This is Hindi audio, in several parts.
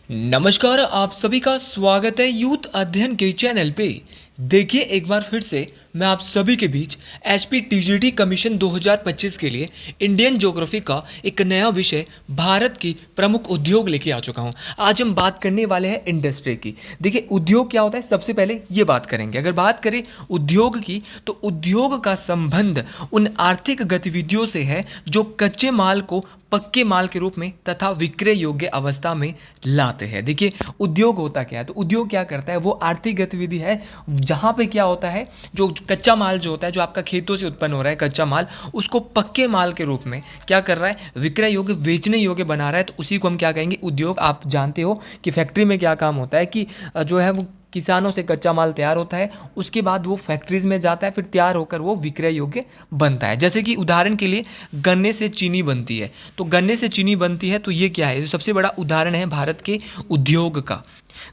नमस्कार, आप सभी का स्वागत है यूथ अध्ययन के चैनल पे। देखिए एक बार फिर से मैं आप सभी के बीच एचपी टीजीटी कमीशन 2025 के लिए इंडियन ज्योग्राफी का एक नया विषय भारत की प्रमुख उद्योग लेके आ चुका हूँ। आज हम बात करने वाले हैं इंडस्ट्री की। देखिए उद्योग क्या होता है, सबसे पहले ये बात करेंगे। अगर बात करें उद्योग की, तो उद्योग का संबंध उन आर्थिक गतिविधियों से है जो कच्चे माल को पक्के माल के रूप में तथा विक्रय योग्य अवस्था में लाते हैं। देखिए उद्योग होता क्या है, तो उद्योग क्या करता है, वो आर्थिक गतिविधि है जहाँ पे क्या होता है, जो कच्चा माल जो होता है, जो आपका खेतों से उत्पन्न हो रहा है कच्चा माल, उसको पक्के माल के रूप में क्या कर रहा है, विक्रय योग्य, बेचने योग्य बना रहा है। तो उसी को हम क्या कहेंगे, उद्योग। आप जानते हो कि फैक्ट्री में क्या काम होता है कि जो है वो किसानों से कच्चा माल तैयार होता है, उसके बाद वो फैक्ट्रीज में जाता है, फिर तैयार होकर वो विक्रय योग्य बनता है। जैसे कि उदाहरण के लिए गन्ने से चीनी बनती है, तो गन्ने से चीनी बनती है, तो ये क्या है, सबसे बड़ा उदाहरण है भारत के उद्योग का।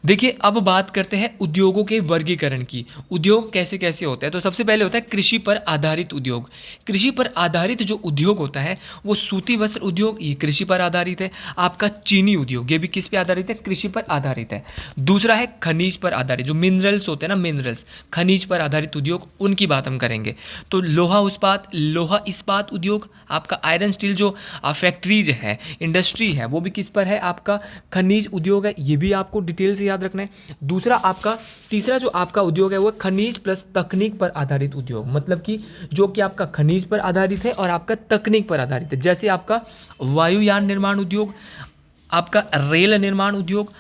देखिए अब बात करते हैं उद्योगों के वर्गीकरण की। उद्योग कैसे कैसे होते हैं, तो सबसे पहले होता है कृषि पर आधारित उद्योग। कृषि पर आधारित जो उद्योग होता है वो सूती वस्त्र उद्योग, ये कृषि पर आधारित है। आपका चीनी उद्योग, ये भी किस पे आधारित है, कृषि पर आधारित है। दूसरा है खनिज पर आधारित, जो मिनरल्स होते हैं ना, मिनरल्स, खनिज पर आधारित उद्योग, उनकी बात हम करेंगे। तो लोहा इस्पात उद्योग, आपका आयरन स्टील जो फैक्ट्रीज है, इंडस्ट्री है, वो भी किस पर है, आपका खनिज उद्योग है। ये भी आपको डिटेल से याद रखना है। दूसरा आपका, तीसरा जो आपका उद्योग है वो खनिज प्लस तकनीक पर आधारित उद्योग, मतलब कि जो कि आपका खनिज पर आधारित है और आपका तकनीक पर आधारित है। जैसे आपका वायुयान निर्माण उद्योग, आपका रेल निर्माण उद्योग,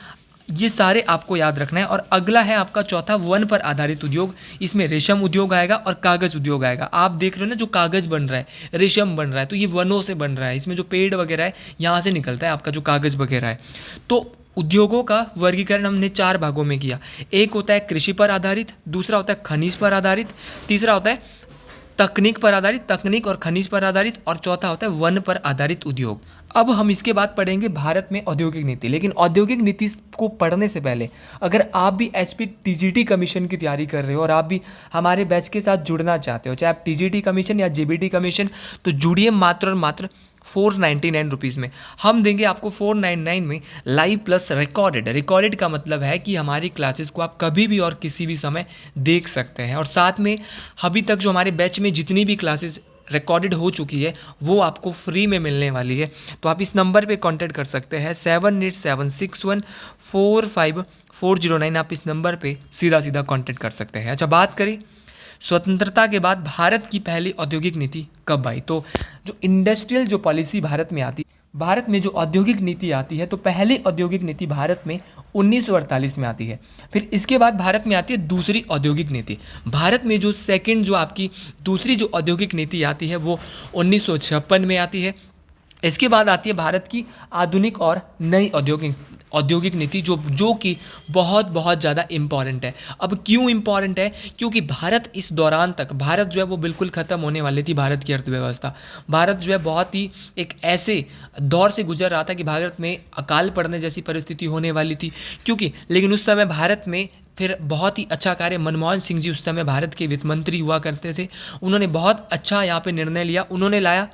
ये सारे आपको याद रखना है। और अगला है आपका चौथा, वन पर आधारित उद्योग। इसमें रेशम उद्योग आएगा और कागज उद्योग आएगा। आप देख रहे हो ना, जो कागज बन रहा है, रेशम बन रहा है, तो ये वनों से बन रहा है। इसमें जो पेड़ वगैरह है, यहाँ से निकलता है आपका जो कागज वगैरह है। तो उद्योगों का वर्गीकरण हमने चार भागों में किया। एक होता है कृषि पर आधारित, दूसरा होता है खनिज पर आधारित, तीसरा होता है तकनीक पर आधारित, तकनीक और खनिज पर आधारित, और चौथा होता है वन पर आधारित उद्योग। अब हम इसके बाद पढ़ेंगे भारत में औद्योगिक नीति। लेकिन औद्योगिक नीति को पढ़ने से पहले अगर आप भी एचपी टीजीटी कमीशन की तैयारी कर रहे हो और आप भी हमारे बैच के साथ जुड़ना चाहते हो, चाहे आप टीजीटी कमीशन या जेबीटी कमीशन, तो जुड़िए मात्र और मात्र 499 रुपीज़ में। हम देंगे आपको 499 में लाइव प्लस रिकॉर्डेड। रिकॉर्डेड का मतलब है कि हमारी क्लासेस को आप कभी भी और किसी भी समय देख सकते हैं। और साथ में अभी तक जो हमारे बैच में जितनी भी क्लासेस रिकॉर्डेड हो चुकी है वो आपको फ्री में मिलने वाली है। तो आप इस नंबर पे कांटेक्ट कर सकते हैं, 7876145409। आप इस नंबर पे सीधा सीधा कांटेक्ट कर सकते हैं। अच्छा, बात करें स्वतंत्रता के बाद भारत की पहली औद्योगिक नीति कब आई, तो जो इंडस्ट्रियल जो पॉलिसी भारत में आती, भारत में जो औद्योगिक नीति आती है, तो पहली औद्योगिक नीति भारत में 1948 में आती है। फिर इसके बाद भारत में आती है दूसरी औद्योगिक नीति। भारत में जो सेकंड जो आपकी दूसरी जो औद्योगिक नीति आती है वो 1956 में आती है। इसके बाद आती है भारत की आधुनिक और नई औद्योगिक नीति, जो कि बहुत बहुत ज़्यादा इम्पॉर्टेंट है। अब क्यों इम्पॉर्टेंट है, क्योंकि भारत इस दौरान तक, भारत जो है वो बिल्कुल ख़त्म होने वाली थी, भारत की अर्थव्यवस्था। भारत जो है बहुत ही एक ऐसे दौर से गुजर रहा था कि भारत में अकाल पड़ने जैसी परिस्थिति होने वाली थी। क्योंकि लेकिन उस समय भारत में फिर बहुत ही अच्छा कार्य, मनमोहन सिंह जी उस समय भारत के वित्त मंत्री हुआ करते थे। उन्होंने बहुत अच्छा यहाँ पे निर्णय लिया। उन्होंने लाया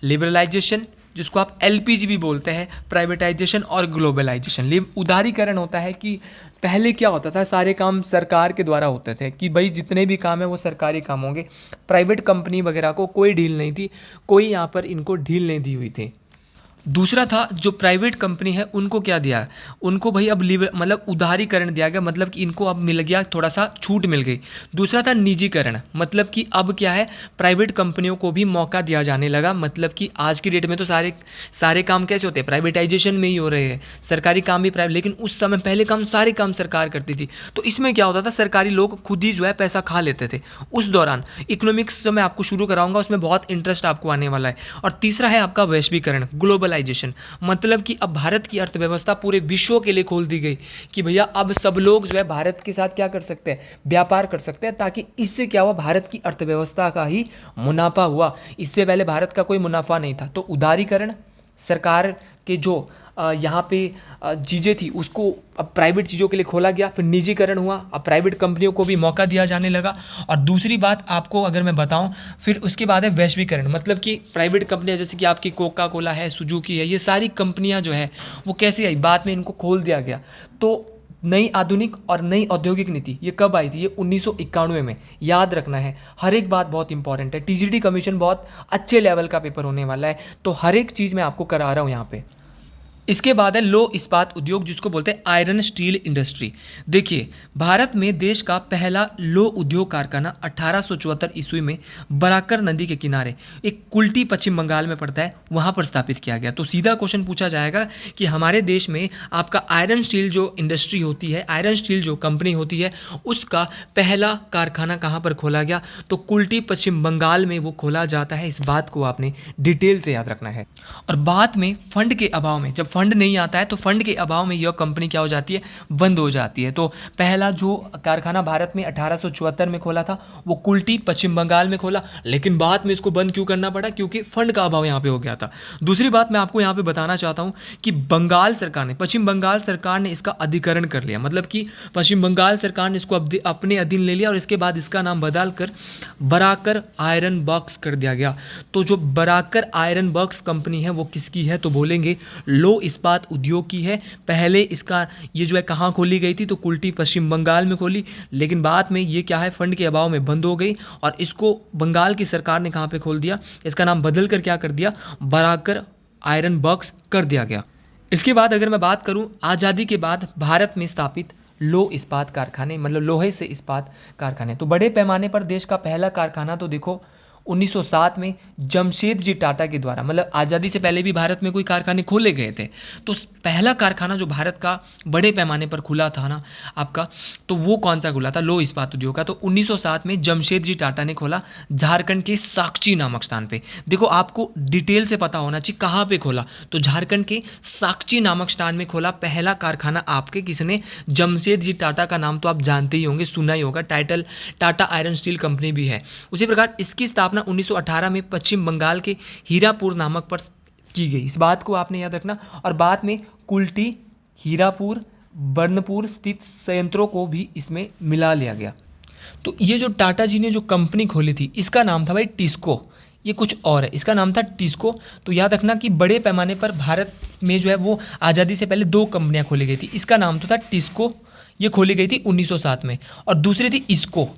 लिबरलाइजेशन, जिसको आप एलपीजी भी बोलते हैं, प्राइवेटाइजेशन और ग्लोबलाइजेशन। उदारीकरण होता है कि पहले क्या होता था, सारे काम सरकार के द्वारा होते थे कि भाई जितने भी काम है वो सरकारी काम होंगे, प्राइवेट कंपनी वगैरह को कोई डील नहीं थी, कोई यहाँ पर इनको डील नहीं दी हुई थी। दूसरा था, जो प्राइवेट कंपनी है उनको क्या दिया, उनको भाई अब मतलब उदारीकरण दिया गया, मतलब कि इनको अब मिल गया, थोड़ा सा छूट मिल गई। दूसरा था निजीकरण, मतलब कि अब क्या है, प्राइवेट कंपनियों को भी मौका दिया जाने लगा। मतलब कि आज की डेट में तो सारे काम कैसे होते हैं, प्राइवेटाइजेशन में ही हो रहे हैं, सरकारी काम भी प्राइवेट। लेकिन उस समय पहले सारे काम सरकार करती थी, तो इसमें क्या होता था, सरकारी लोग खुद ही जो है पैसा खा लेते थे। उस दौरान इकोनॉमिक्स जो मैं आपको शुरू कराऊंगा उसमें बहुत इंटरेस्ट आपको आने वाला है। और तीसरा है आपका वैश्वीकरण, ग्लोबलाइजेशन, मतलब कि अब भारत की अर्थव्यवस्था पूरे विश्व के लिए खोल दी गई कि भैया अब सब लोग जो है भारत के साथ क्या कर सकते हैं, व्यापार कर सकते हैं, ताकि इससे क्या हुआ, भारत की अर्थव्यवस्था का ही मुनाफा हुआ। इससे पहले भारत का कोई मुनाफा नहीं था। तो उदारीकरण, सरकार के जो यहाँ पे चीज़ें थी उसको अब प्राइवेट चीज़ों के लिए खोला गया, फिर निजीकरण हुआ, अब प्राइवेट कंपनियों को भी मौका दिया जाने लगा। और दूसरी बात आपको अगर मैं बताऊं, फिर उसके बाद है वैश्वीकरण, मतलब कि प्राइवेट कंपनियां जैसे कि आपकी कोका कोला है, सुजुकी है, ये सारी कंपनियां जो है वो कैसे आई, बाद में इनको खोल दिया गया। तो नई आधुनिक और नई औद्योगिक नीति ये कब आई थी, ये 1991 में। याद रखना है, हर एक बात बहुत इंपॉर्टेंट है। टीजीटी कमीशन बहुत अच्छे लेवल का पेपर होने वाला है, तो हर एक चीज़ मैं आपको करा रहा हूँ यहाँ पे। इसके बाद है लो इस्पात उद्योग, जिसको बोलते हैं आयरन स्टील इंडस्ट्री। देखिए, भारत में देश का पहला लो उद्योग कारखाना 1874 ईस्वी में बराकर नदी के किनारे एक कुल्टी पश्चिम बंगाल में पड़ता है, वहाँ पर स्थापित किया गया। तो सीधा क्वेश्चन पूछा जाएगा कि हमारे देश में आपका आयरन स्टील जो इंडस्ट्री होती है, आयरन स्टील जो कंपनी होती है, उसका पहला कारखाना कहाँ पर खोला गया, तो कुल्टी पश्चिम बंगाल में वो खोला जाता है। इस बात को आपने डिटेल से याद रखना है। और बाद में फंड के अभाव में, जब फंड नहीं आता है तो फंड के अभाव में यह कंपनी क्या हो जाती है, बंद हो जाती है। तो पहला जो कारखाना भारत में 1874 में खोला था वो कुल्टी पश्चिम बंगाल में खोला, लेकिन बाद में इसको बंद क्यों करना पड़ा, क्योंकि फंड का अभाव यहाँ पे हो गया था। दूसरी बात मैं आपको यहाँ पे बताना चाहता हूँ कि बंगाल सरकार ने, पश्चिम बंगाल सरकार ने इसका अधिकरण कर लिया, मतलब कि पश्चिम बंगाल सरकार ने इसको अपने अधीन ले लिया और इसके बाद इसका नाम बदल कर बराकर आयरन वर्क्स कर दिया गया। तो जो बराकर आयरन वर्क्स कंपनी है वो किसकी है, तो बोलेंगे लो इस्पात उद्योग की है। पहले इसका ये जो है कहाँ खोली गई थी, तो कुल्टी पश्चिम बंगाल में खोली, लेकिन बाद में ये क्या है, फंड के अभाव में बंद हो गई और इसको बंगाल की सरकार ने कहाँ पे खोल दिया, इसका नाम बदल कर क्या कर दिया, बराकर आयरन वर्क्स कर दिया गया। इसके बाद अगर मैं बात करूं, आज़ादी के बाद भारत में स्थापित लो इस्पात कारखाने, मतलब लोहे से इस्पात कारखाने, तो बड़े पैमाने पर देश का पहला कारखाना तो देखो 1907 में जमशेद जी टाटा के द्वारा, मतलब आज़ादी से पहले भी भारत में कोई कारखाने खोले गए थे, तो पहला कारखाना जो भारत का बड़े पैमाने पर खुला था ना आपका, तो वो कौन सा खुला था, लो इस्पात उद्योग का। तो 1907 में जमशेद जी टाटा ने खोला झारखंड के साकची नामक स्थान पे। देखो, आपको डिटेल से पता होना चाहिए कहाँ पे खोला, तो झारखंड के साकची नामक स्थान में खोला पहला कारखाना आपके, किसने, जमशेद जी टाटा का नाम तो आप जानते ही होंगे, सुना ही होगा, title Tata iron steel company भी है। उसी प्रकार इसकी स्थापना 1918 में पश्चिम बंगाल के हीरापुर नामक पर की गई, इस बात को आपने याद रखना। और बाद में कुल्टी, हीरापुर, बर्नपुर स्थित संयंत्रों को भी इसमें मिला लिया गया। तो ये जो टाटा जी ने जो कंपनी खोली थी, इसका नाम था भाई टिस्को, ये कुछ और है, इसका नाम था टिस्को। तो याद रखना कि बड़े पैमाने पर भारत में जो है वो आज़ादी से पहले दो कंपनियां खोली गई थी, इसका नाम तो था टिस्को, ये खोली गई थी 1907 में, और दूसरी थी इसको,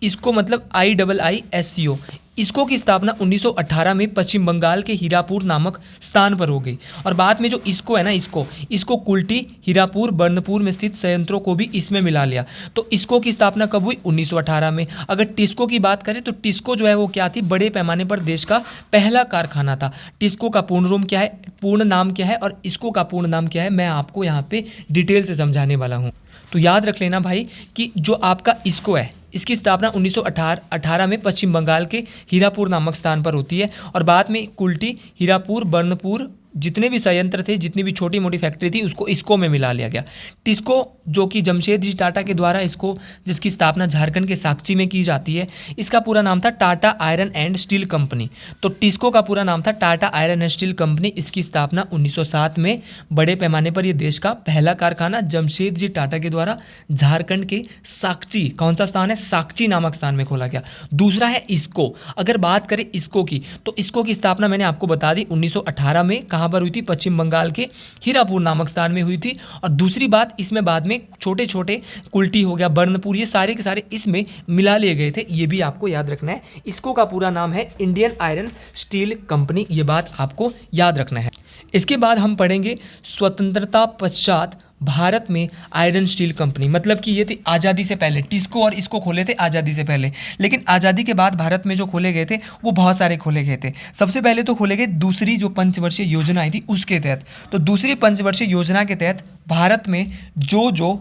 इसको मतलब IIISCO, इसको की स्थापना 1918 में पश्चिम बंगाल के हीरापुर नामक स्थान पर हो गई। और बाद में जो इसको है ना, इसको कुल्टी, हीरापुर, बर्नपुर में स्थित संयंत्रों को भी इसमें मिला लिया। तो इसको की स्थापना कब हुई, 1918 में। अगर टिस्को की बात करें तो टिस्को जो है वो क्या थी, बड़े पैमाने पर देश का पहला कारखाना था। टिस्को का पूर्ण रूप क्या है, पूर्ण नाम क्या है, और इसको का पूर्ण नाम क्या है, मैं आपको यहाँ पे डिटेल से समझाने वाला हूँ। तो याद रख लेना भाई कि जो आपका इसको है, इसकी स्थापना 1918 में पश्चिम बंगाल के हीरापुर नामक स्थान पर होती है, और बाद में कुल्टी, हीरापुर, बर्नपुर जितने भी संयंत्र थे, जितनी भी छोटी मोटी फैक्ट्री थी, उसको इसको में मिला लिया गया। टिस्को जो कि जमशेद जी टाटा के द्वारा इसको, जिसकी स्थापना झारखंड के साकची में की जाती है, इसका पूरा नाम था Tata iron and steel company. तो टिस्को का पूरा नाम था Tata iron and steel company, इसकी स्थापना 1907 में बड़े पैमाने पर, यह देश का पहला कारखाना जमशेद जी टाटा के द्वारा झारखंड के साकची, कौन सा स्थान है, साकची नामक स्थान में खोला गया। दूसरा है इसको। अगर बात करें इसको की, तो इसको की स्थापना मैंने आपको बता दी 1918 में, कहाँ पर हुई थी, पश्चिम बंगाल के हीरापुर नामक स्थान में हुई थी। और दूसरी बात, इसमें बाद में छोटे छोटे कुल्टी हो गया, बर्नपुर, ये सारे के सारे इसमें मिला लिए गए थे, ये भी आपको याद रखना है। इसको का पूरा नाम है इंडियन आयरन स्टील कंपनी, ये बात आपको याद रखना है। इसके बाद हम पढ़ेंगे स्वतंत्रता पश्चात भारत में आयरन स्टील कंपनी, मतलब कि ये थी आज़ादी से पहले, टिस्को और इसको खोले थे आज़ादी से पहले, लेकिन आज़ादी के बाद भारत में जो खोले गए थे वो बहुत सारे खोले गए थे। सबसे पहले तो खोले गए दूसरी जो पंचवर्षीय योजना आई थी उसके तहत। तो दूसरी पंचवर्षीय योजना के तहत भारत में जो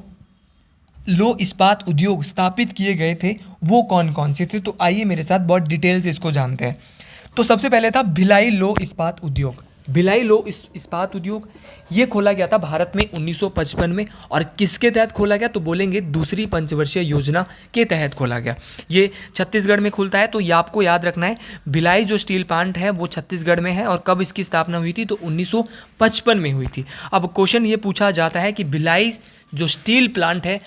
लो इस्पात उद्योग स्थापित किए गए थे वो कौन कौन से थे, तो आइए मेरे साथ बहुत डिटेल से इसको जानते हैं। तो सबसे पहले था भिलाई लो इस्पात उद्योग, भिलाई लोह इस्पात उद्योग ये खोला गया था भारत में 1955 में। और किसके तहत खोला गया, तो बोलेंगे दूसरी पंचवर्षीय योजना के तहत खोला गया। ये छत्तीसगढ़ में खुलता है, तो ये आपको याद रखना है। भिलाई जो स्टील प्लांट है वो छत्तीसगढ़ में है। और कब इसकी स्थापना हुई थी, तो 1955 में हुई थी। अब क्वेश्चन ये पूछा जाता है कि भिलाई जो स्टील प्लांट है,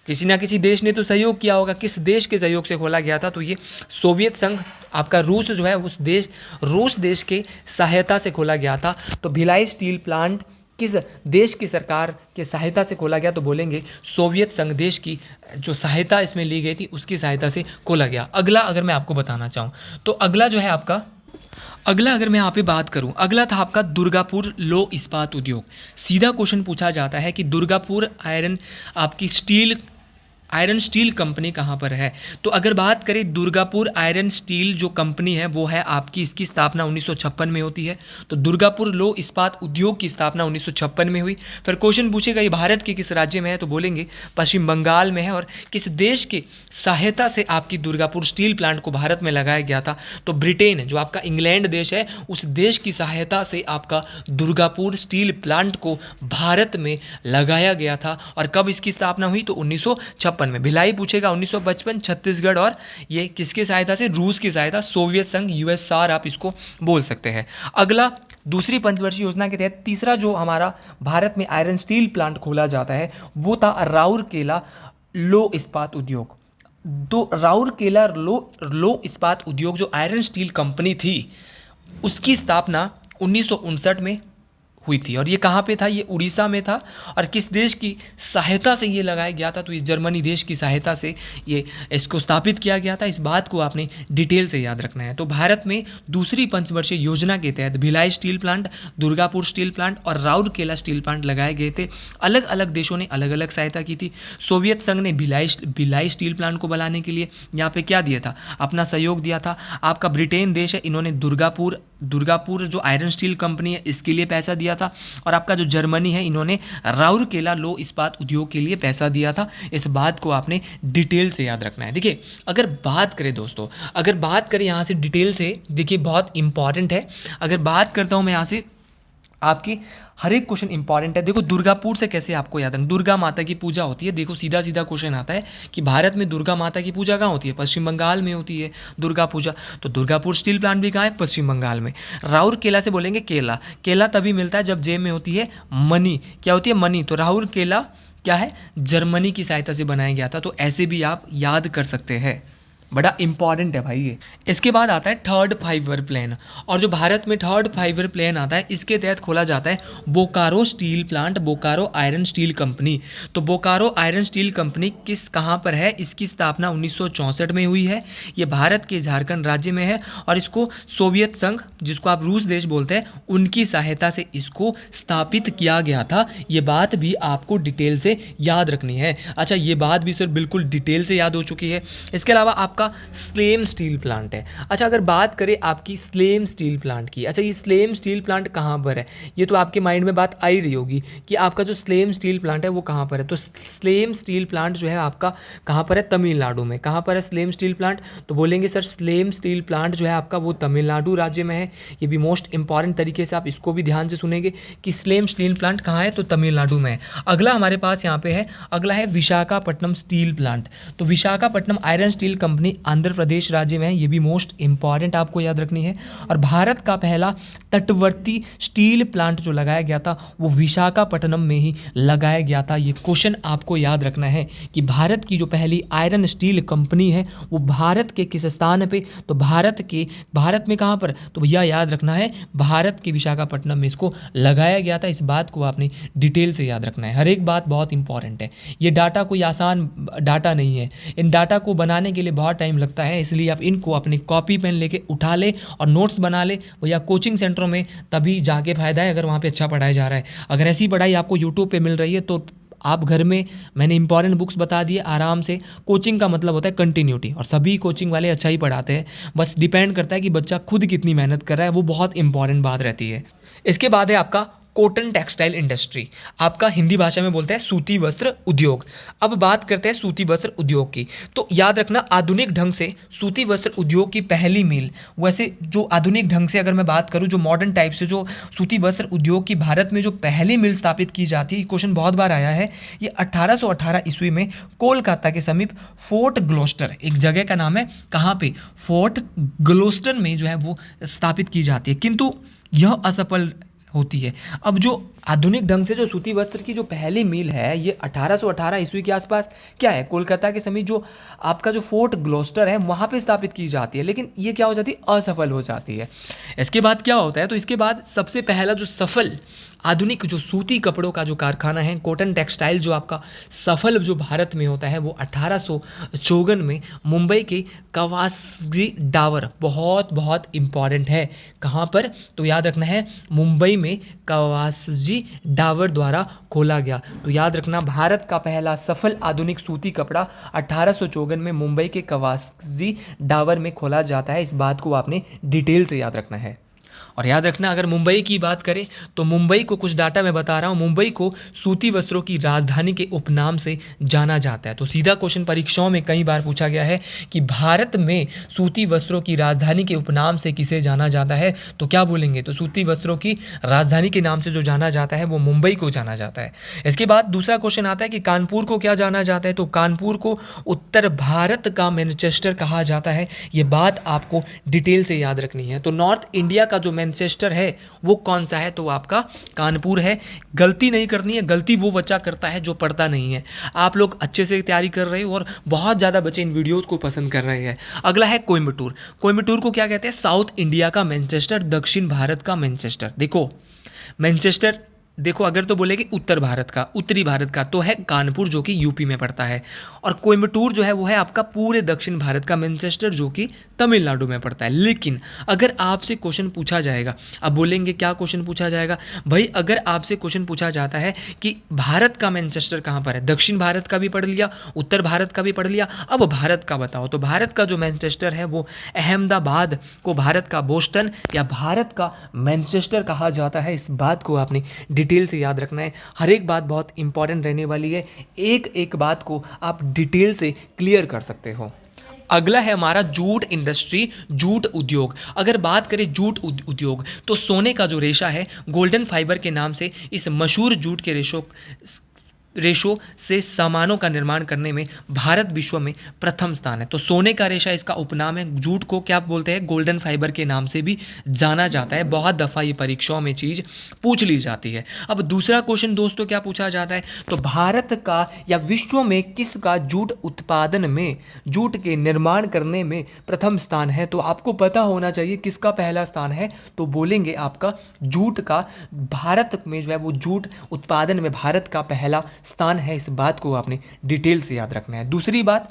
किसी ना किसी देश ने तो सहयोग किया होगा, किस देश के सहयोग से खोला गया था, तो ये सोवियत संघ, आपका रूस जो है उस देश, रूस देश के सहायता से खोला गया था। तो भिलाई स्टील प्लांट किस देश की सरकार के सहायता से खोला गया, तो बोलेंगे सोवियत संघ देश की जो सहायता इसमें ली गई थी उसकी सहायता से खोला गया। अगला अगर मैं आपको बताना चाहूँ, तो अगला जो है आपका, अगला अगर मैं यहाँ पे बात करूँ, अगला था आपका दुर्गापुर लोह इस्पात उद्योग। सीधा क्वेश्चन पूछा जाता है कि दुर्गापुर आयरन स्टील कंपनी कहाँ पर है। तो अगर बात करें दुर्गापुर आयरन स्टील जो कंपनी है वो है आपकी, इसकी स्थापना 1956 में होती है। तो दुर्गापुर लोह इस्पात उद्योग की स्थापना 1956 में हुई। फिर क्वेश्चन पूछेगा ये भारत के किस राज्य में है, तो बोलेंगे पश्चिम बंगाल में है। और किस देश के सहायता से आपकी दुर्गापुर स्टील प्लांट को भारत में लगाया गया था, तो ब्रिटेन जो आपका इंग्लैंड देश है उस देश की सहायता से आपका दुर्गापुर स्टील प्लांट को भारत में लगाया गया था। और कब इसकी स्थापना हुई, तो 1956 में। भिलाई पूछेगा 1955, छत्तीसगढ़, और ये किसकी सहायता से, रूस की सहायता, सोवियत संघ, यूएसआर आप इसको बोल सकते हैं। अगला दूसरी पंचवर्षीय योजना के तहत तीसरा जो हमारा भारत में आयरन स्टील प्लांट खोला जाता है वो था राउरकेला लोह इस्पात उद्योग। तो राउरकेला लोह इस्पात उद्योग जो आयरन स्टील कंपनी थी उसकी स्थापना 1959 में हुई थी। और ये कहाँ पे था, ये उड़ीसा में था। और किस देश की सहायता से ये लगाया गया था, तो ये जर्मनी देश की सहायता से ये इसको स्थापित किया गया था। इस बात को आपने डिटेल से याद रखना है। तो भारत में दूसरी पंचवर्षीय योजना के तहत Bhilai steel plant, Durgapur steel plant और राउरकेला स्टील प्लांट लगाए गए थे। अलग अलग देशों ने अलग अलग सहायता की थी। सोवियत संघ ने भिलाई स्टील प्लांट को बनाने के लिए यहाँ पे क्या दिया था, अपना सहयोग दिया था। आपका ब्रिटेन देश है, इन्होंने दुर्गापुर जो आयरन स्टील कंपनी है इसके लिए पैसा दिया था। और आपका जो जर्मनी है इन्होंने राउरकेला लोह इस्पात उद्योग के लिए पैसा दिया था। इस बात को आपने डिटेल से याद रखना है। देखिए अगर बात करें दोस्तों, अगर बात करें यहाँ से डिटेल से, देखिए बहुत इंपॉर्टेंट है। अगर बात करता हूँ मैं यहाँ से, आपकी हर एक क्वेश्चन इंपॉर्टेंट है। देखो दुर्गापुर से कैसे आपको याद है, दुर्गा माता की पूजा होती है। देखो सीधा सीधा क्वेश्चन आता है कि भारत में दुर्गा माता की पूजा कहाँ होती है, पश्चिम बंगाल में होती है दुर्गा पूजा। तो दुर्गापुर स्टील प्लांट भी कहाँ है, पश्चिम बंगाल में। राउरकेला से बोलेंगे केला, केला तभी मिलता है जब जेब में होती है मनी। क्या होती है, मनी। तो राउरकेला क्या है, जर्मनी की सहायता से बनाया गया था। तो ऐसे भी आप याद कर सकते हैं, बड़ा इंपॉर्टेंट है भाई ये। इसके बाद आता है थर्ड फाइबर प्लान। और जो भारत में थर्ड फाइबर प्लान आता है इसके तहत खोला जाता है Bokaro steel plant, Bokaro iron steel company. तो बोकारो आयरन स्टील कंपनी कहाँ पर है, इसकी स्थापना 1964 में हुई है। ये भारत के झारखंड राज्य में है। और इसको सोवियत संघ, जिसको आप रूस देश बोलते हैं, उनकी सहायता से इसको स्थापित किया गया था। ये बात भी आपको डिटेल से याद रखनी है। अच्छा, ये बात भी सर बिल्कुल डिटेल से याद हो चुकी है। इसके अलावा आपका स्लेम स्टील प्लांट है। अच्छा, अगर बात करें आपकी स्लेम स्टील प्लांट की, अच्छा ये स्लेम स्टील प्लांट कहाँ पर है, ये तो आपके माइंड में बात आई रही होगी कि आपका जो स्लेम स्टील प्लांट है वो कहाँ पर है। तो स्लेम स्टील प्लांट जो है आपका कहाँ पर है, तमिलनाडु में। कहाँ पर है स्लेम स्टील प्लांट, तो बोलेंगे सर स्लेम स्टील प्लांट जो है आपका वो तमिलनाडु राज्य में है। ये भी मोस्ट इंपॉर्टेंट तरीके से आप इसको भी ध्यान से सुनेंगे कि स्लेम स्टील प्लांट कहाँ है, तो तमिलनाडु में है। अगला हमारे पास यहाँ पे है, अगला है विशाखापट्टनम स्टील प्लांट। तो Visakhapatnam iron steel company Andhra Pradesh राज्य में है। ये भी मोस्ट इंपॉर्टेंट आपको याद रखनी है। और भारत का पहला तटवर्ती स्टील प्लांट जो लगाया गया था वो विशाखापट्टनम में ही लगाया गया था। ये क्वेश्चन आपको याद रखना है कि भारत की जो पहली आयरन स्टील कंपनी है वो भारत के किस स्थान पे, तो भारत में कहाँ पर, तो भैया याद रखना है भारत के विशाखापट्टनम में इसको लगाया गया था। इस बात को आपने डिटेल से याद रखना है। हर एक बात बहुत इंपॉर्टेंट है। ये डाटा कोई आसान डाटा नहीं है। इन डाटा को बनाने के लिए बहुत टाइम लगता है, इसलिए आप इनको अपनी कॉपी पेन लेके उठा ले और नोट्स बना ले या कोचिंग सेंटरों में, तभी जाके फ़ायदा है अगर वहाँ पे अच्छा पढ़ाया जा रहा है। अगर ऐसी पढ़ाई आपको यूट्यूब पे मिल रही है तो आप घर में, मैंने इंपॉर्टेंट बुक्स बता दिए, आराम से। कोचिंग का मतलब होता है कंटिन्यूटी, और सभी कोचिंग वाले अच्छा ही पढ़ाते हैं। बस डिपेंड करता है कि बच्चा खुद कितनी मेहनत कर रहा है, वो बहुत इंपॉर्टेंट बात रहती है। इसके बाद है आपका कॉटन टेक्सटाइल इंडस्ट्री, आपका हिंदी भाषा में बोलते हैं सूती वस्त्र उद्योग। अब बात करते हैं सूती वस्त्र उद्योग की। तो याद रखना, आधुनिक ढंग से सूती वस्त्र उद्योग की पहली मील, वैसे जो आधुनिक ढंग से अगर मैं बात करूं, जो मॉडर्न टाइप से जो सूती वस्त्र उद्योग की भारत में जो पहली मिल स्थापित की जाती है, क्वेश्चन बहुत बार आया है, ये 1818 ईस्वी में कोलकाता के समीप फोर्ट ग्लोस्टर, एक जगह का नाम है, कहाँ पे, फोर्ट ग्लोस्टर में जो है वो स्थापित की जाती है, किंतु यह असफल होती है। अब जो आधुनिक ढंग से जो सूती वस्त्र की जो पहली मील है, ये 1818 ईस्वी के आसपास क्या है, कोलकाता के समीप जो आपका जो फोर्ट ग्लोस्टर है वहाँ पे स्थापित की जाती है, लेकिन ये क्या हो जाती है, असफल हो जाती है। इसके बाद क्या होता है, तो इसके बाद सबसे पहला जो सफल आधुनिक जो सूती कपड़ों का जो कारखाना है, कॉटन टेक्सटाइल, जो आपका सफल जो भारत में होता है, वो 1854 में मुंबई के कवासी डावर, बहुत बहुत इंपॉर्टेंट है, कहाँ पर, तो याद रखना है, मुंबई में कवासी डावर द्वारा खोला गया। तो याद रखना, भारत का पहला सफल आधुनिक सूती कपड़ा 1854 में मुंबई के कवासी डावर में खोला जाता है। इस बात को आपने डिटेल से याद रखना है। और याद रखना, अगर मुंबई की बात करें तो मुंबई को, कुछ डाटा मैं बता रहा हूँ, मुंबई को सूती वस्त्रों की राजधानी के उपनाम से जाना जाता है। तो सीधा क्वेश्चन परीक्षाओं में कई बार पूछा गया है कि भारत में सूती वस्त्रों की राजधानी के उपनाम से किसे जाना जाता है, तो क्या बोलेंगे, तो सूती वस्त्रों की राजधानी के नाम से जो जाना जाता है वो मुंबई को जाना जाता है। इसके बाद दूसरा क्वेश्चन आता है कि कानपुर को क्या जाना जाता है, तो कानपुर को उत्तर भारत का मैनचेस्टर कहा जाता है। ये बात आपको डिटेल से याद रखनी है। तो नॉर्थ इंडिया का जो मैनचेस्टर है वो कौन सा है, तो आपका कानपुर है। गलती नहीं करनी है, गलती वो बच्चा करता है जो पढ़ता नहीं है। आप लोग अच्छे से तैयारी कर रहे हो और बहुत ज़्यादा बच्चे इन वीडियोस को पसंद कर रहे हैं। अगला है कोयम्बटूर। कोयम्बटूर को क्या कहते हैं, साउथ इंडिया का मैनचेस्टर, दक्षिण भारत का मैनचेस्टर। देखो मैनचेस्टर, देखो अगर तो बोले कि उत्तर भारत का, उत्तरी भारत का, तो है कानपुर जो कि यूपी में पड़ता है, और कोयम्बटूर जो है वो है आपका पूरे दक्षिण भारत का मैनचेस्टर जो कि तमिलनाडु में पड़ता है। लेकिन अगर आपसे क्वेश्चन पूछा जाएगा, अब बोलेंगे क्या क्वेश्चन पूछा जाएगा भाई, अगर आपसे क्वेश्चन पूछा जाता है कि भारत का मैनचेस्टर कहाँ पर है, दक्षिण भारत का भी पढ़ लिया, उत्तर भारत का भी पढ़ लिया, अब भारत का बताओ, तो भारत का जो मैनचेस्टर है वो अहमदाबाद को भारत का बोस्टन या भारत का मैनचेस्टर कहा जाता है। इस बात को आपने डिटेल से याद रखना है। हर एक बात बहुत इंपॉर्टेंट रहने वाली है, एक एक बात को आप डिटेल से क्लियर कर सकते हो। अगला है हमारा जूट इंडस्ट्री, जूट उद्योग। अगर बात करें जूट उद्योग, तो सोने का जो रेशा है, गोल्डन फाइबर के नाम से इस मशहूर जूट के रेशो से सामानों का निर्माण करने में भारत विश्व में प्रथम स्थान है। तो सोने का रेशा इसका उपनाम है। जूट को क्या बोलते हैं, गोल्डन फाइबर के नाम से भी जाना जाता है। बहुत दफ़ा ये परीक्षाओं में चीज़ पूछ ली जाती है। अब दूसरा क्वेश्चन दोस्तों क्या पूछा जाता है, तो भारत का या विश्व में किसका जूट उत्पादन में, जूट के निर्माण करने में प्रथम स्थान है। तो आपको पता होना चाहिए किसका पहला स्थान है, तो बोलेंगे आपका जूट का, भारत में जो है वो जूट उत्पादन में भारत का पहला स्थान है। इस बात को आपने डिटेल से याद रखना है। दूसरी बात,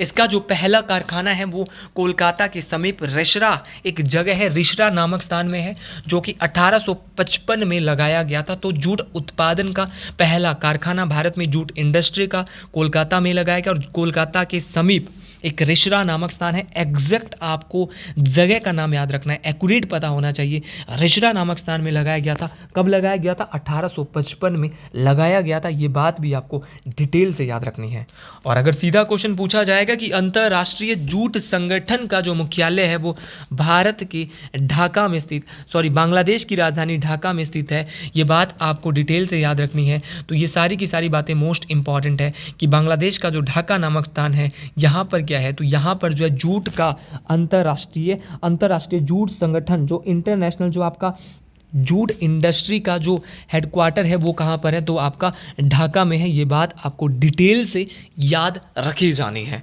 इसका जो पहला कारखाना है वो कोलकाता के समीप रिसरा, एक जगह है रिसरा नामक स्थान में है, जो कि 1855 में लगाया गया था। तो जूट उत्पादन का पहला कारखाना भारत में जूट इंडस्ट्री का कोलकाता में लगाया गया, और कोलकाता के समीप एक रिसरा नामक स्थान है। एग्जैक्ट आपको जगह का नाम याद रखना है, एक्यूरेट पता होना चाहिए। रिसरा नामक स्थान में लगाया गया था। कब लगाया गया था, 1855 में लगाया गया था। ये बात भी आपको डिटेल से याद रखनी है। और अगर सीधा क्वेश्चन पूछा जाएगा कि अंतर्राष्ट्रीय जूट संगठन का जो मुख्यालय है वो भारत के ढाका में स्थित, बांग्लादेश की राजधानी ढाका में स्थित है, ये बात आपको डिटेल से याद रखनी है। तो ये सारी की सारी बातें मोस्ट इंपॉर्टेंट है कि बांग्लादेश का जो ढाका नामक स्थान है, यहाँ पर क्या है, तो यहाँ पर जो है जूट का अंतर्राष्ट्रीय जूट संगठन, जो इंटरनेशनल जो आपका जूट इंडस्ट्री का जो हेडक्वार्टर है वो कहाँ पर है, तो आपका ढाका में है। ये बात आपको डिटेल से याद रखी जानी है।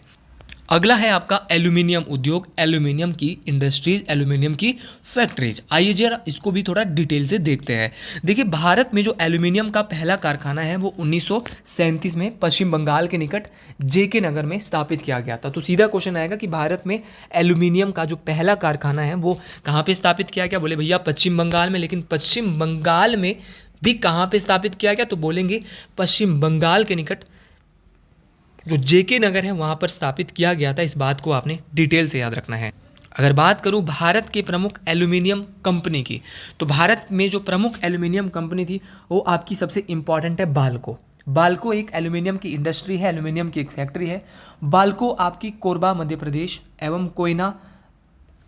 अगला है आपका एल्यूमिनियम उद्योग, एल्यूमिनियम की इंडस्ट्रीज, एल्यूमिनियम की फैक्ट्रीज। आइए जरा इसको भी थोड़ा डिटेल से देखते हैं। देखिए भारत में जो एल्यूमिनियम का पहला कारखाना है वो 1937 में पश्चिम बंगाल के निकट जेके नगर में स्थापित किया गया था। तो सीधा क्वेश्चन आएगा कि भारत में एल्यूमिनियम का जो पहला कारखाना है वो कहाँ पे स्थापित किया गया, बोले भैया पश्चिम बंगाल में। लेकिन पश्चिम बंगाल में भी कहाँ पे स्थापित किया गया, तो बोलेंगे पश्चिम बंगाल के निकट जो जेके नगर है वहाँ पर स्थापित किया गया था। इस बात को आपने डिटेल से याद रखना है। अगर बात करूं भारत के प्रमुख एल्यूमिनियम कंपनी की, तो भारत में जो प्रमुख एल्यूमिनियम कंपनी थी वो आपकी सबसे इम्पॉर्टेंट है बाल्को। बाल्को एक एल्यूमिनियम की इंडस्ट्री है, एल्यूमिनियम की एक फैक्ट्री है। बाल्को आपकी कोरबा मध्य प्रदेश एवं कोयना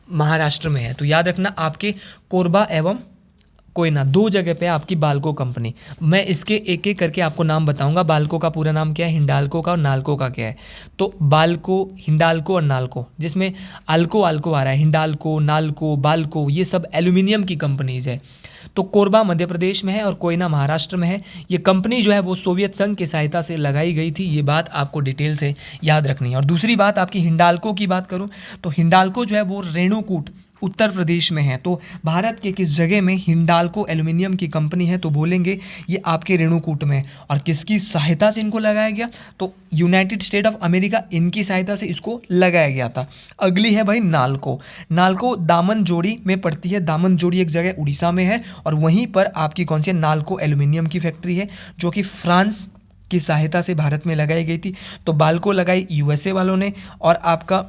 महाराष्ट्र में है। तो याद रखना आपके कोरबा एवं कोयना दो जगह पे आपकी बाल्को कंपनी। मैं इसके एक एक करके आपको नाम बताऊंगा। बाल्को का पूरा नाम क्या है, हिंडाल्को का, और नाल्को का क्या है। तो बाल्को, हिंडाल्को और नाल्को, जिसमें अल्को अल्को आ रहा है, हिंडाल्को, नाल्को, बाल्को, ये सब एल्यूमिनियम की कंपनीज है। तो कोरबा मध्य प्रदेश में है और कोयना महाराष्ट्र में है। ये कंपनी जो है वो सोवियत संघ की सहायता से लगाई गई थी। ये बात आपको डिटेल से याद रखनी है। और दूसरी बात आपकी हिंडाल्को की बात करूँ तो हिंडाल्को जो है वो रेणुकूट उत्तर प्रदेश में है। तो भारत के किस जगह में हिंडाल्को एल्यूमिनियम की कंपनी है, तो बोलेंगे ये आपके रेणुकूट में। और किसकी सहायता से इनको लगाया गया, तो यूनाइटेड स्टेट ऑफ अमेरिका, इनकी सहायता से इसको लगाया गया था। अगली है भाई नाल्को। नाल्को दामनजोड़ी में पड़ती है। दामनजोड़ी एक जगह उड़ीसा में है और वहीं पर आपकी कौन सी है, नाल्को एल्यूमिनियम की फैक्ट्री है, जो कि फ्रांस की सहायता से भारत में लगाई गई थी। तो बाल्को लगाई यूएसए वालों ने, और आपका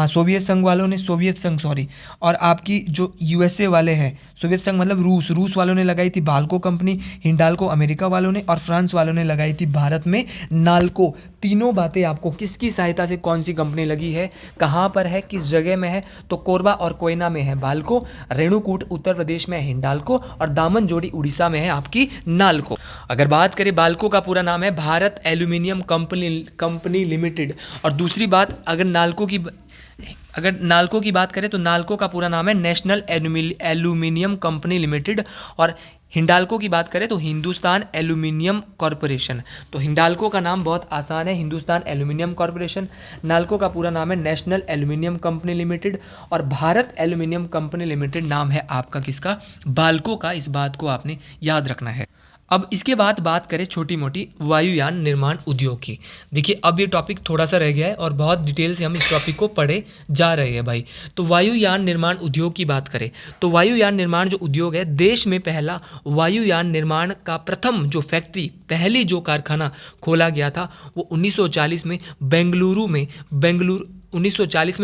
सोवियत संघ वालों ने, और आपकी जो यूएसए वाले हैं, सोवियत संघ मतलब रूस वालों ने लगाई थी बाल्को कंपनी। हिंडाल्को अमेरिका वालों ने, और फ्रांस वालों ने लगाई थी भारत में नाल्को। तीनों बातें आपको किसकी सहायता से कौन सी कंपनी लगी है, कहाँ पर है, किस जगह में है, तो कोरबा और कोयना में है बाल्को, रेणुकूट उत्तर प्रदेश में है हिंडाल्को, और दामनजोड़ी उड़ीसा में है आपकी नाल्को। अगर बात करें, बाल्को का पूरा नाम है भारत एल्यूमिनियम कंपनी लिमिटेड। और दूसरी बात, अगर नाल्को की बात करें तो नाल्को का पूरा नाम है नेशनल एल्यूमिनियम कंपनी लिमिटेड। और हिंडाल्को की बात करें तो हिंदुस्तान एल्यूमिनियम कॉरपोरेशन। तो हिंडाल्को का नाम बहुत आसान है, हिंदुस्तान एल्यूमिनियम कॉरपोरेशन। नाल्को का पूरा नाम है नेशनल एल्यूमिनियम कंपनी लिमिटेड, और भारत एल्यूमिनियम कंपनी लिमिटेड नाम है आपका किसका, बाल्को का। इस बात को आपने याद रखना है। अब इसके बाद बात करें छोटी मोटी वायुयान निर्माण उद्योग की। देखिए अब ये टॉपिक थोड़ा सा रह गया है और बहुत डिटेल से हम इस टॉपिक को पढ़े जा रहे हैं भाई। तो वायुयान निर्माण उद्योग की बात करें तो वायुयान निर्माण जो उद्योग है, देश में पहला वायुयान निर्माण का प्रथम जो फैक्ट्री, पहली जो कारखाना खोला गया था वो 1940 में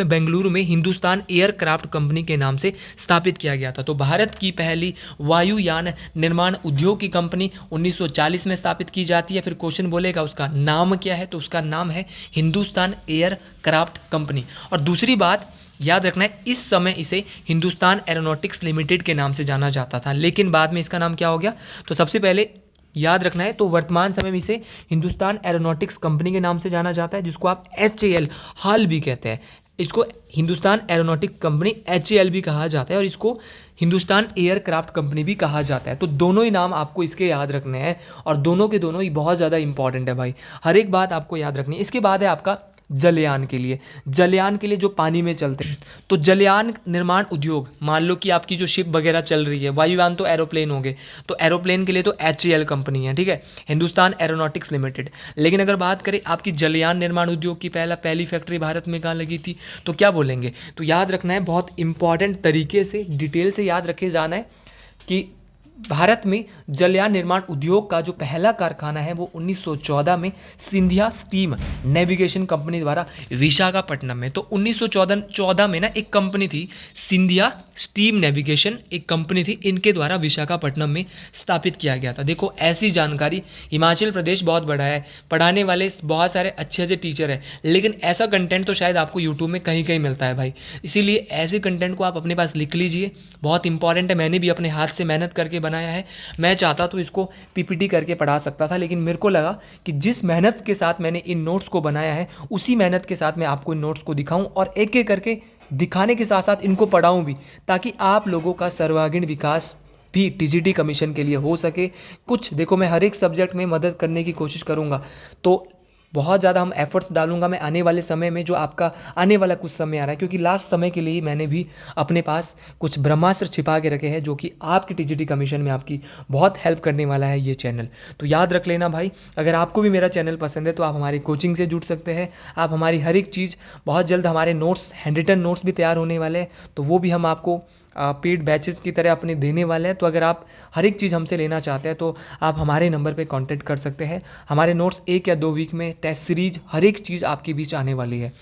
बेंगलुरु में हिंदुस्तान एयरक्राफ्ट कंपनी के नाम से स्थापित किया गया था। तो भारत की पहली वायुयान निर्माण उद्योग की कंपनी 1940 में स्थापित की जाती है। फिर क्वेश्चन बोलेगा उसका नाम क्या है, तो उसका नाम है हिंदुस्तान एयरक्राफ्ट कंपनी। और दूसरी बात याद रखना है, इस समय इसे हिंदुस्तान एरोनॉटिक्स लिमिटेड के नाम से जाना जाता था, लेकिन बाद में इसका नाम क्या हो गया, तो सबसे पहले याद रखना है, तो वर्तमान समय में इसे हिंदुस्तान एरोनॉटिक्स कंपनी के नाम से जाना जाता है, जिसको आप HAL हाल भी कहते हैं। इसको हिंदुस्तान एरोनॉटिक कंपनी HAL भी कहा जाता है, और इसको हिंदुस्तान एयरक्राफ्ट कंपनी भी कहा जाता है। तो दोनों ही नाम आपको इसके याद रखने हैं, और दोनों के दोनों ही बहुत ज़्यादा इंपॉर्टेंट है भाई। हर एक बात आपको याद रखनी है। इसके बाद है आपका जलयान के लिए जो पानी में चलते हैं। तो जलयान निर्माण उद्योग, मान लो कि आपकी जो शिप वगैरह चल रही है, वायुयान तो एरोप्लेन हो गए, तो एरोप्लेन के लिए तो HAL कंपनी है, ठीक है, हिंदुस्तान एरोनॉटिक्स लिमिटेड। लेकिन अगर बात करें आपकी जलयान निर्माण उद्योग की पहली फैक्ट्री भारत में कहाँ लगी थी, तो क्या बोलेंगे, तो याद रखना है, बहुत इंपॉर्टेंट तरीके से डिटेल से याद रखे जाना है कि भारत में जलयान निर्माण उद्योग का जो पहला कारखाना है वो 1914 में सिंधिया स्टीम नेविगेशन कंपनी द्वारा विशाखापट्टनम में, तो 1914 में ना एक कंपनी थी सिंधिया स्टीम नेविगेशन, एक कंपनी थी, इनके द्वारा विशाखापट्टनम में स्थापित किया गया था। देखो ऐसी जानकारी, हिमाचल प्रदेश बहुत बड़ा है, पढ़ाने वाले बहुत सारे अच्छे टीचर हैं, लेकिन ऐसा कंटेंट तो शायद आपको यूट्यूब में कहीं कहीं मिलता है भाई। इसीलिए ऐसे कंटेंट को आप अपने पास लिख लीजिए, बहुत इंपॉर्टेंट है। मैंने भी अपने हाथ से मेहनत करके बनाया है। मैं चाहता तो इसको PPT करके पढ़ा सकता था, लेकिन मेरे को लगा कि जिस मेहनत के साथ मैंने इन नोट्स को बनाया है उसी मेहनत के साथ मैं आपको इन नोट्स को दिखाऊं, और एक एक करके दिखाने के साथ साथ इनको पढ़ाऊं भी, ताकि आप लोगों का सर्वांगीण विकास भी TGT कमीशन के लिए हो सके। कुछ देखो, मैं हर एक सब्जेक्ट में मदद करने की कोशिश करूँगा, तो बहुत ज़्यादा हम एफर्ट्स डालूंगा मैं आने वाले समय में, जो आपका आने वाला कुछ समय आ रहा है, क्योंकि लास्ट समय के लिए मैंने भी अपने पास कुछ ब्रह्मास्त्र छिपा के रखे हैं, जो कि आपकी TGT कमीशन में आपकी बहुत हेल्प करने वाला है ये चैनल। तो याद रख लेना भाई, अगर आपको भी मेरा चैनल पसंद है तो आप हमारी कोचिंग से जुड़ सकते हैं। आप हमारी हर एक चीज़, बहुत जल्द हमारे नोट्स, हैंड रिटन नोट्स भी तैयार होने वाले हैं, तो वो भी हम आपको पेड बैचेस की तरह अपने देने वाले हैं। तो अगर आप हर एक चीज़ हमसे लेना चाहते हैं तो आप हमारे नंबर पे कांटेक्ट कर सकते हैं। हमारे नोट्स 1 या 2 वीक में टेस्ट सीरीज हर एक चीज़ आपके बीच आने वाली है।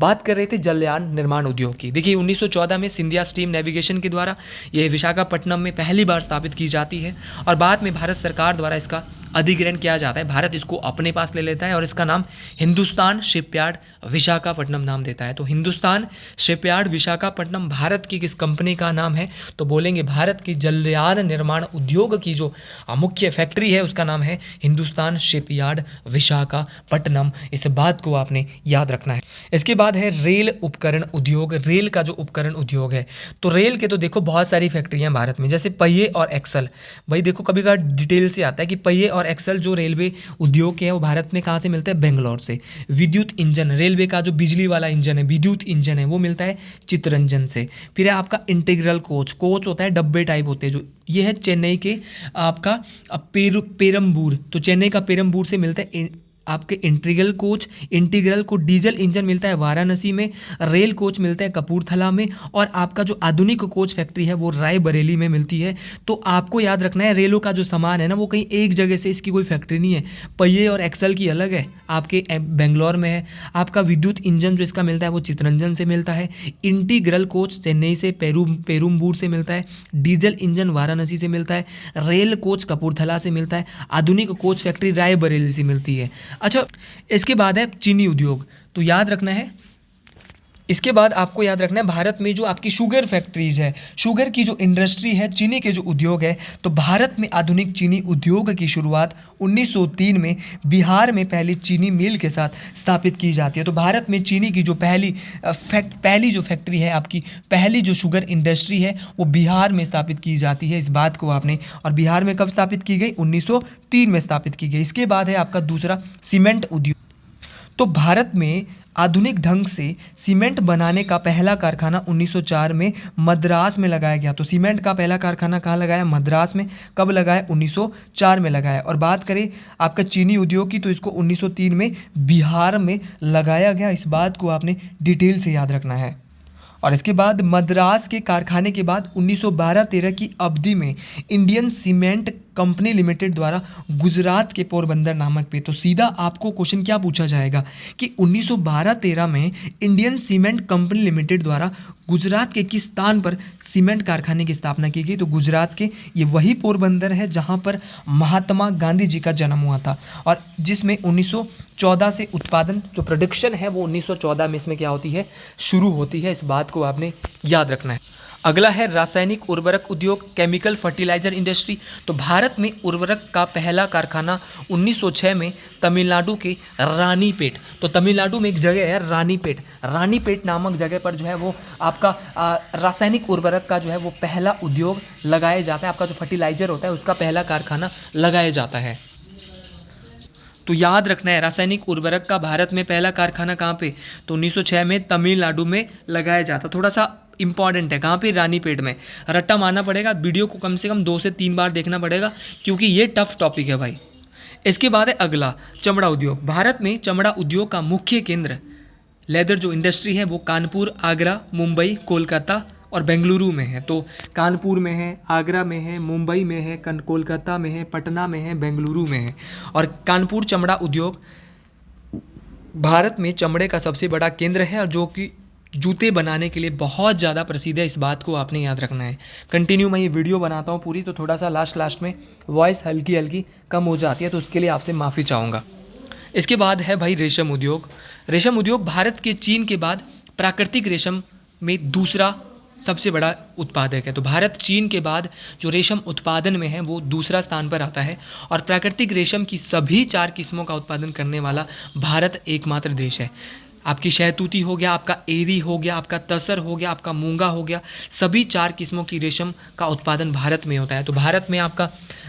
बात कर रहे थे जलयान निर्माण उद्योग की। देखिए 1914 में सिंधिया स्टीम नेविगेशन के द्वारा ये विशाखापट्टनम में पहली बार स्थापित की जाती है और बाद में भारत सरकार द्वारा इसका अधिग्रहण किया जाता है। भारत इसको अपने पास ले लेता है और इसका नाम हिंदुस्तान शिपयार्ड विशाखापट्टनम नाम देता है। तो हिंदुस्तान शिपयार्ड विशाखापट्टनम भारत की किस कंपनी का नाम है? तो बोलेंगे भारत की जलयान निर्माण उद्योग की जो मुख्य फैक्ट्री है उसका नाम है हिंदुस्तान शिपयार्ड विशाखापट्टनम। इस बात को आपने याद रखना है। इसके बाद है रेल उपकरण उद्योग। रेल का जो उपकरण उद्योग है, तो रेल के तो देखो बहुत सारी फैक्ट्रियां भारत में, जैसे पहिए और एक्सल। भाई देखो कभी कभार डिटेल से आता है कि पहिए और एक्सल जो रेलवे उद्योग के हैं वो भारत में कहाँ से मिलते हैं? बेंगलोर से। विद्युत इंजन, रेलवे का जो बिजली वाला इंजन है, विद्युत इंजन है, वो मिलता है चित्तरंजन से। फिर है आपका इंटीग्रल कोच। कोच होता है डब्बे टाइप होते हैं जो, ये है चेन्नई के आपका पेरम्बूर। तो चेन्नई का पेरम्बूर से मिलता है आपके इंटीग्रल कोच। इंटीग्रल को डीजल इंजन मिलता है वाराणसी में। रेल कोच मिलता है कपूरथला में। और आपका जो आधुनिक कोच फैक्ट्री है वो रायबरेली में मिलती है। तो आपको याद रखना है रेलों का जो सामान है ना वो कहीं एक जगह से, इसकी कोई फैक्ट्री नहीं है। पहिए और एक्सल की अलग है, आपके बेंगलोर में है। आपका विद्युत इंजन जो इसका मिलता है वो चित्तरंजन से मिलता है। इंटीग्रल कोच चेन्नई से, पेरुम्बूर से मिलता है। डीजल इंजन वाराणसी से मिलता है। रेल कोच कपूरथला से मिलता है। आधुनिक कोच फैक्ट्री रायबरेली से मिलती है। अच्छा, इसके बाद है चीनी उद्योग। तो याद रखना है, इसके बाद आपको याद रखना है भारत में जो आपकी शुगर फैक्ट्रीज है, शुगर की जो इंडस्ट्री है, चीनी के जो उद्योग है, तो भारत में आधुनिक चीनी उद्योग की शुरुआत 1903 में बिहार में पहली चीनी मिल के साथ स्थापित की जाती है। तो भारत में चीनी की जो पहली जो फैक्ट्री है, आपकी पहली जो शुगर इंडस्ट्री है वो बिहार में स्थापित की जाती है। इस बात को आपने, और बिहार में कब स्थापित की गई? 1903 में स्थापित की गई। इसके बाद है आपका दूसरा सीमेंट उद्योग। तो भारत में आधुनिक ढंग से सीमेंट बनाने का पहला कारखाना 1904 में मद्रास में लगाया गया। तो सीमेंट का पहला कारखाना कहाँ लगाया? मद्रास में। कब लगाया? 1904 में लगाया। और बात करें आपका चीनी उद्योग की, तो इसको 1903 में बिहार में लगाया गया। इस बात को आपने डिटेल से याद रखना है। और इसके बाद मद्रास के कारखाने के बाद 1912-13 की अवधि में इंडियन सीमेंट कंपनी लिमिटेड द्वारा गुजरात के पोरबंदर नामक पे, तो सीधा आपको क्वेश्चन क्या पूछा जाएगा कि 1912-13 में इंडियन सीमेंट कंपनी लिमिटेड द्वारा गुजरात के किस स्थान पर सीमेंट कारखाने की स्थापना की गई? तो गुजरात के ये वही पोरबंदर है जहाँ पर महात्मा गांधी जी का जन्म हुआ था, और जिसमें 1914 से उत्पादन जो प्रोडक्शन है वो 1914 में इसमें क्या होती है? शुरू होती है। इस बात को आपने याद रखना है। अगला है रासायनिक उर्वरक उद्योग, केमिकल फर्टिलाइजर इंडस्ट्री। तो भारत में उर्वरक का पहला कारखाना 1906 में तमिलनाडु के रानीपेट, तो तमिलनाडु में एक जगह है रानीपेट नामक जगह पर जो है वो आपका रासायनिक उर्वरक का जो है वो पहला उद्योग लगाया जाता है। आपका जो फर्टिलाइजर होता है उसका पहला कारखाना लगाया जाता है। तो याद रखना है रासायनिक उर्वरक का भारत में पहला कारखाना कहाँ पे? तो 1906 में तमिलनाडु में लगाया जाता। थोड़ा सा इंपॉर्टेंट है, कहाँ पे? रानीपेट में। रट्टा मारना पड़ेगा, वीडियो को कम से कम 2 से 3 बार देखना पड़ेगा क्योंकि ये टफ टॉपिक है भाई। इसके बाद है अगला चमड़ा उद्योग। भारत में चमड़ा उद्योग का मुख्य केंद्र लेदर जो इंडस्ट्री है वो कानपुर, आगरा, मुंबई, कोलकाता और बेंगलुरु में है। तो कानपुर में है, आगरा में है, मुंबई में है, कोलकाता में है, पटना में है, बेंगलुरु में है। और कानपुर चमड़ा उद्योग भारत में चमड़े का सबसे बड़ा केंद्र है और जो कि जूते बनाने के लिए बहुत ज़्यादा प्रसिद्ध है। इस बात को आपने याद रखना है। कंटिन्यू मैं ये वीडियो बनाता हूँ पूरी, तो थोड़ा सा लास्ट में वॉइस हल्की हल्की कम हो जाती है, तो उसके लिए आपसे माफ़ी चाहूँगा। इसके बाद है भाई रेशम उद्योग। रेशम उद्योग भारत के चीन के बाद प्राकृतिक रेशम में दूसरा सबसे बड़ा उत्पादक है। तो भारत चीन के बाद जो रेशम उत्पादन में है वो दूसरा स्थान पर आता है, और प्राकृतिक रेशम की सभी 4 किस्मों का उत्पादन करने वाला भारत एकमात्र देश है। आपकी शहतूती हो गया, आपका एरी हो गया, आपका तसर हो गया, आपका मूंगा हो गया, सभी 4 किस्मों की रेशम का उत्पादन भारत में होता है। तो भारत में आपका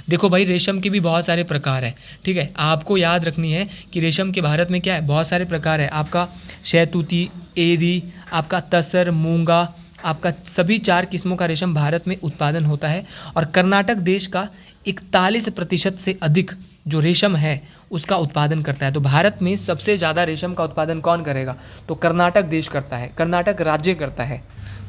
देखो भाई रेशम के भी बहुत सारे प्रकार है, ठीक है। आपको याद रखनी है कि रेशम के भारत में क्या है, बहुत सारे प्रकार है। आपका शहतूती, एरी, आपका तसर, मूंगा, आपका सभी 4 किस्मों का रेशम भारत में उत्पादन होता है। और कर्नाटक देश का 41% से अधिक जो रेशम है उसका उत्पादन करता है। तो भारत में सबसे ज़्यादा रेशम का उत्पादन कौन करेगा? तो कर्नाटक देश करता है, कर्नाटक राज्य करता है।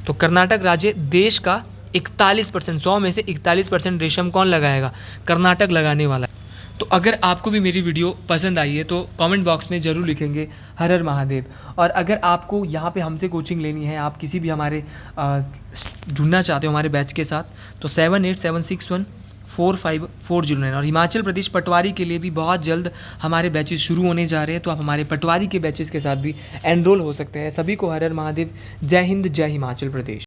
तो कर्नाटक राज्य देश का 41%, 100 में से 41% रेशम कौन लगाएगा? कर्नाटक लगाने वाला है। तो अगर आपको भी मेरी वीडियो पसंद आई है तो कमेंट बॉक्स में ज़रूर लिखेंगे हर हर महादेव। और अगर आपको यहाँ पे हमसे कोचिंग लेनी है, आप किसी भी हमारे जुड़ना चाहते हो हमारे बैच के साथ, तो 7876145409। और हिमाचल प्रदेश पटवारी के लिए भी बहुत जल्द हमारे बैचेस शुरू होने जा रहे हैं, तो आप हमारे पटवारी के बैचेस के साथ भी एनरोल हो सकते हैं। सभी को हर हर महादेव। जय हिंद, जय हिमाचल प्रदेश।